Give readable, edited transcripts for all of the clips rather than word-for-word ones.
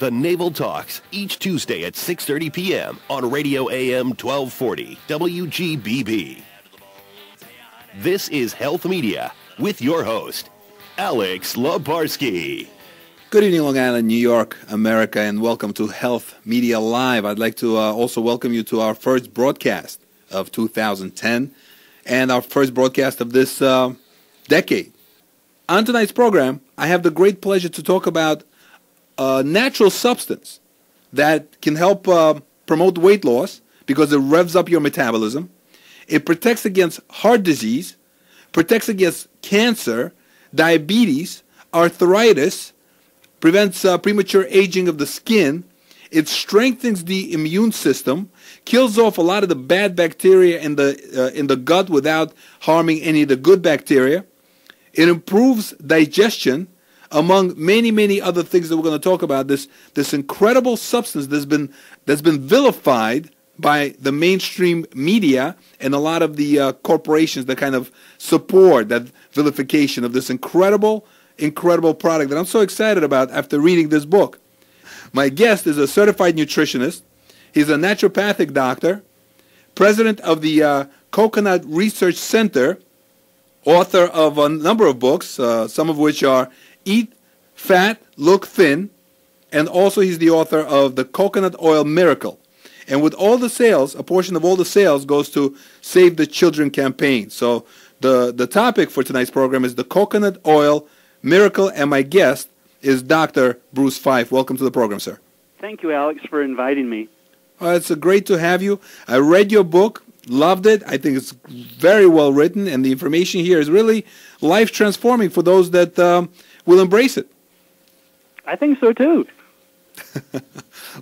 The Naval Talks, each Tuesday at 6:30 p.m. on Radio AM 1240, WGBB. This is Health Media with your host, Alex Leparsky. Good evening, Long Island, New York, America, and welcome to Health Media Live. I'd like to also welcome you to our first broadcast of 2010 and our first broadcast of this decade. On tonight's program, I have the great pleasure to talk about a natural substance that can help promote weight loss because it revs up your metabolism. It protects against heart disease, protects against cancer, diabetes, arthritis, prevents premature aging of the skin. It strengthens the immune system, kills off a lot of the bad bacteria in the gut without harming any of the good bacteria. It improves digestion, among many, many other things that we're going to talk about. This incredible substance that's been vilified by the mainstream media and a lot of the corporations that kind of support that vilification of this incredible product that I'm so excited about after reading this book. My guest is a certified nutritionist. He's a naturopathic doctor, president of the Coconut Research Center, author of a number of books, some of which are Eat Fat, Look Thin, and also he's the author of The Coconut Oil Miracle. And with all the sales, a portion of all the sales goes to Save the Children campaign. So the topic for tonight's program is the Coconut Oil Miracle, and my guest is Dr. Bruce Fife. Welcome to the program, sir. Thank you, Alex, for inviting me. It's great to have you. I read your book, loved it. I think it's very well written, and the information here is really life-transforming for those that will embrace it. I think so, too.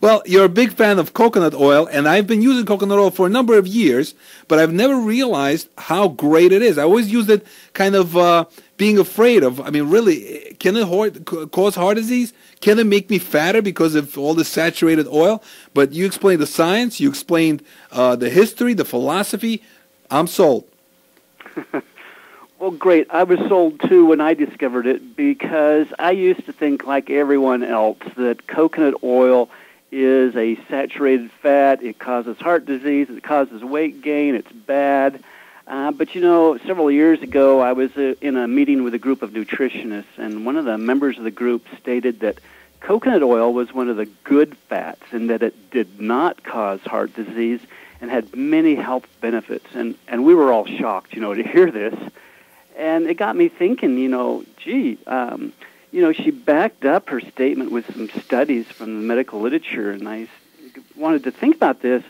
Well, you're a big fan of coconut oil, and I've been using coconut oil for a number of years, but I've never realized how great it is. I always used it kind of being afraid of, really, can it cause heart disease? Can it make me fatter because of all the saturated oil? But you explained the science, you explained the history, the philosophy. I'm sold. Well, great. I was sold, too, when I discovered it because I used to think, like everyone else, that coconut oil is a saturated fat. It causes heart disease. It causes weight gain. It's bad. But, several years ago, I was in a meeting with a group of nutritionists, and one of the members of the group stated that coconut oil was one of the good fats and that it did not cause heart disease and had many health benefits. And we were all shocked, to hear this. And it got me thinking, she backed up her statement with some studies from the medical literature, and I wanted to think about this,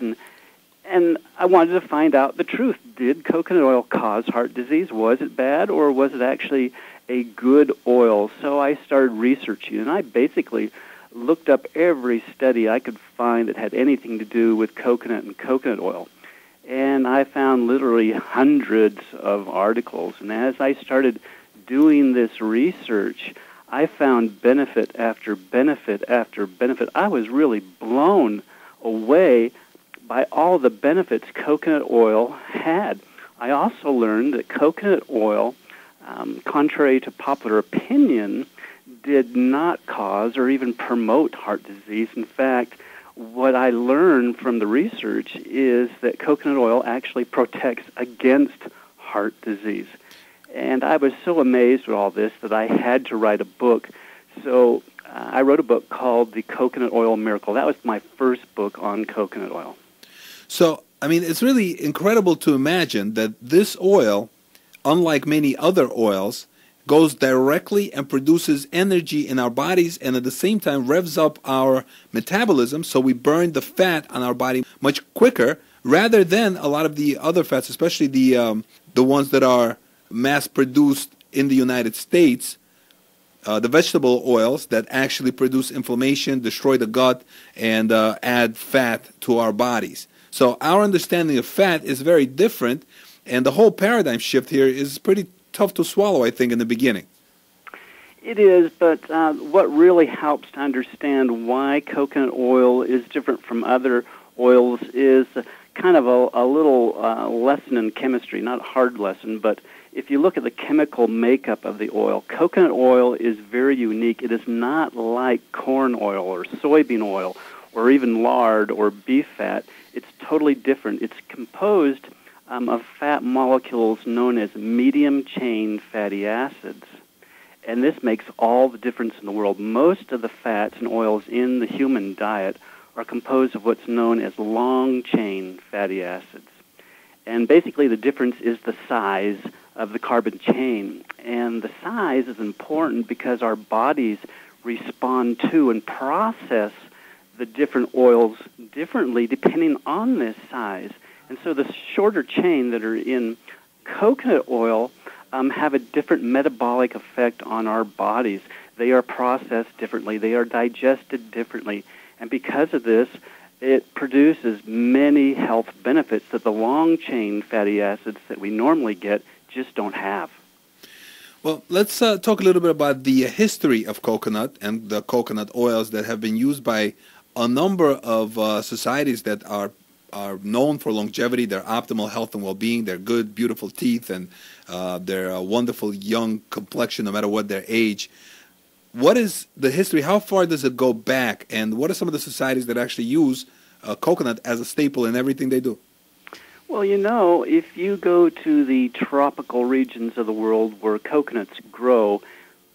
and I wanted to find out the truth. Did coconut oil cause heart disease? Was it bad, or was it actually a good oil? So I started researching, and I basically looked up every study I could find that had anything to do with coconut and coconut oil. And I found literally hundreds of articles. And as I started doing this research, I found benefit after benefit after benefit. I was really blown away by all the benefits coconut oil had. I also learned that coconut oil, contrary to popular opinion, did not cause or even promote heart disease. In fact, what I learned from the research is that coconut oil actually protects against heart disease. And I was so amazed with all this that I had to write a book. So I wrote a book called The Coconut Oil Miracle. That was my first book on coconut oil. So, it's really incredible to imagine that this oil, unlike many other oils, goes directly and produces energy in our bodies and at the same time revs up our metabolism, so we burn the fat on our body much quicker rather than a lot of the other fats, especially the ones that are mass-produced in the United States, the vegetable oils that actually produce inflammation, destroy the gut, and add fat to our bodies. So our understanding of fat is very different, and the whole paradigm shift here is pretty tough to swallow, I think, in the beginning. It is, but what really helps to understand why coconut oil is different from other oils is kind of a little lesson in chemistry, not a hard lesson, but if you look at the chemical makeup of the oil, coconut oil is very unique. It is not like corn oil or soybean oil or even lard or beef fat. It's totally different. It's composed of fat molecules known as medium-chain fatty acids. And this makes all the difference in the world. Most of the fats and oils in the human diet are composed of what's known as long-chain fatty acids. And basically the difference is the size of the carbon chain. And the size is important because our bodies respond to and process the different oils differently depending on this size. And so the shorter chain that are in coconut oil have a different metabolic effect on our bodies. They are processed differently. They are digested differently. And because of this, it produces many health benefits that the long-chain fatty acids that we normally get just don't have. Well, let's talk a little bit about the history of coconut and the coconut oils that have been used by a number of societies that are known for longevity, their optimal health and well-being, their good, beautiful teeth, and their wonderful young complexion no matter what their age. What is the history? How far does it go back? And what are some of the societies that actually use coconut as a staple in everything they do? Well, you know, if you go to the tropical regions of the world where coconuts grow,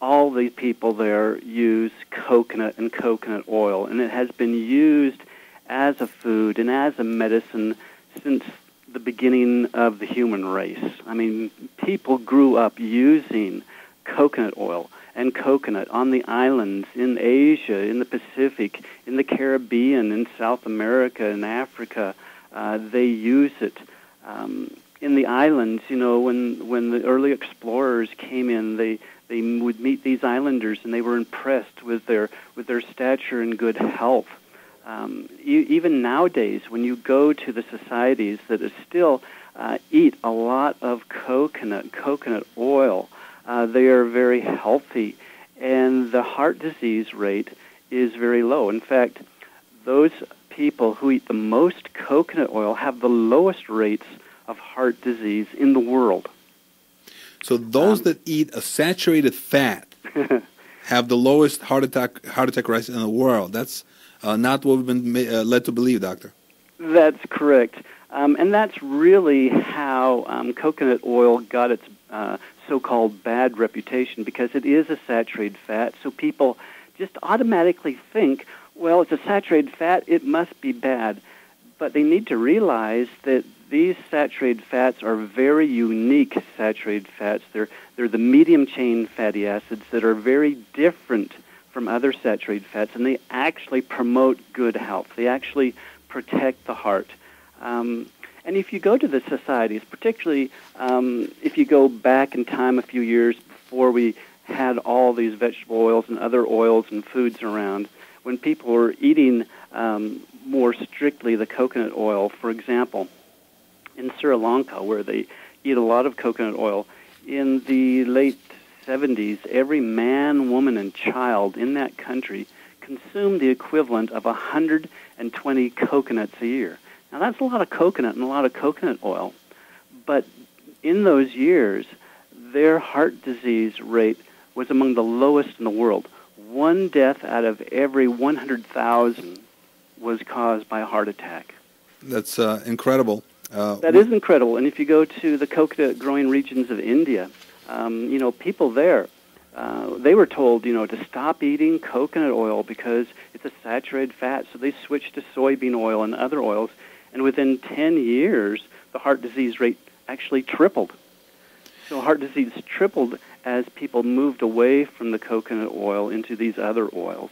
all the people there use coconut and coconut oil, and it has been used as a food and as a medicine since the beginning of the human race. I mean, people grew up using coconut oil and coconut on the islands, in Asia, in the Pacific, in the Caribbean, in South America, in Africa. They use it. In the islands, you know, when the early explorers came in, they would meet these islanders, and they were impressed with their stature and good health. Even nowadays, when you go to the societies that still eat a lot of coconut oil, they are very healthy, and the heart disease rate is very low. In fact, those people who eat the most coconut oil have the lowest rates of heart disease in the world. So those that eat a saturated fat have the lowest heart attack rates in the world. That's not what we've been led to believe, Doctor. That's correct. And that's really how coconut oil got its so-called bad reputation, because it is a saturated fat. So people just automatically think, well, it's a saturated fat, it must be bad. But they need to realize that these saturated fats are very unique saturated fats. They're the medium-chain fatty acids that are very different from other saturated fats, and they actually promote good health. They actually protect the heart. And if you go to the societies, particularly if you go back in time a few years before we had all these vegetable oils and other oils and foods around, when people were eating more strictly the coconut oil, for example, in Sri Lanka, where they eat a lot of coconut oil, in the late 70s, every man, woman, and child in that country consumed the equivalent of 120 coconuts a year. Now, that's a lot of coconut and a lot of coconut oil, but in those years, their heart disease rate was among the lowest in the world. One death out of every 100,000 was caused by a heart attack. That's incredible. That is incredible. And if you go to the coconut-growing regions of India, you know, people there, they were told, you know, to stop eating coconut oil because it's a saturated fat. So they switched to soybean oil and other oils. And within 10 years, the heart disease rate actually tripled. So heart disease tripled as people moved away from the coconut oil into these other oils.